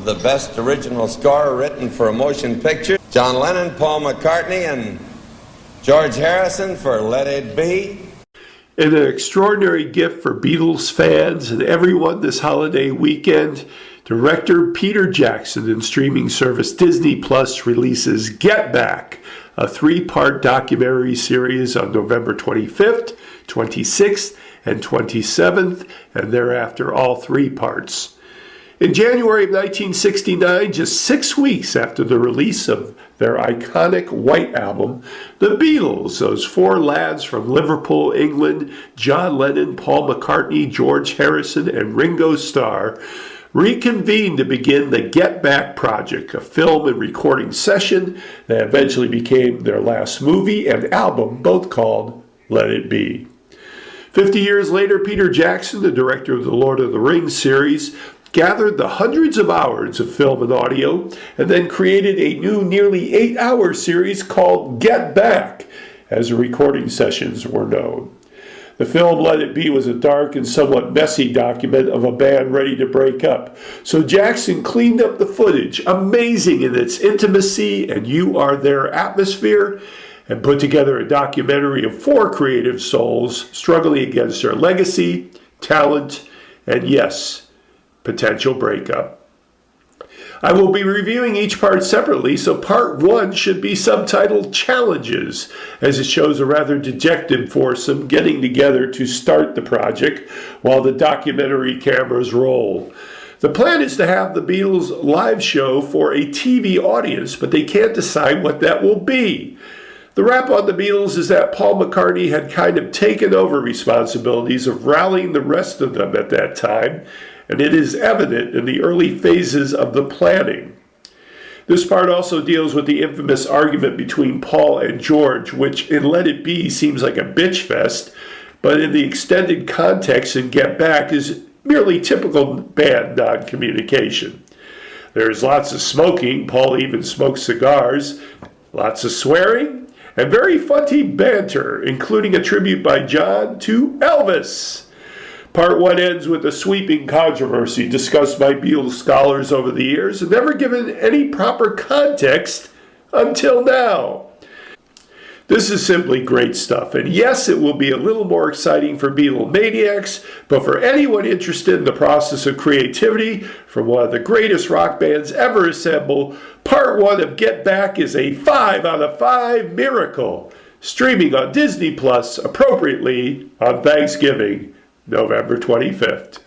The best original score written for a motion picture, John Lennon, Paul McCartney, and George Harrison for Let It Be. And an extraordinary gift for Beatles fans and everyone this holiday weekend, director Peter Jackson and streaming service Disney Plus releases Get Back, a 3-part documentary series on November 25th, 26th, and 27th, and thereafter all 3 parts. In January of 1969, just 6 weeks after the release of their iconic White Album, the Beatles, those 4 lads from Liverpool, England, John Lennon, Paul McCartney, George Harrison, and Ringo Starr, reconvened to begin the Get Back project, a film and recording session that eventually became their last movie and album, both called Let It Be. 50 years later, Peter Jackson, the director of the Lord of the Rings series, gathered the hundreds of hours of film and audio, and then created a new nearly 8-hour series called Get Back, as the recording sessions were known. The film Let It Be was a dark and somewhat messy document of a band ready to break up. So Jackson cleaned up the footage, amazing in its intimacy and you are there atmosphere, and put together a documentary of 4 creative souls struggling against their legacy, talent, and yes, potential breakup. I will be reviewing each part separately, so part 1 should be subtitled Challenges, as it shows a rather dejected foursome getting together to start the project while the documentary cameras roll. The plan is to have the Beatles live show for a TV audience, but they can't decide what that will be. The rap on the Beatles is that Paul McCartney had kind of taken over responsibilities of rallying the rest of them at that time, and it is evident in the early phases of the planning. This part also deals with the infamous argument between Paul and George, which in Let It Be seems like a bitch fest, but in the extended context in Get Back is merely typical band non-communication. There's lots of smoking, Paul even smokes cigars, lots of swearing, and very funny banter, including a tribute by John to Elvis. Part 1 ends with a sweeping controversy discussed by Beatles scholars over the years and never given any proper context until now. This is simply great stuff, and yes, it will be a little more exciting for Beatlemaniacs, but for anyone interested in the process of creativity from one of the greatest rock bands ever assembled, Part 1 of Get Back is a 5 out of 5 miracle, streaming on Disney Plus appropriately on Thanksgiving, November 25th.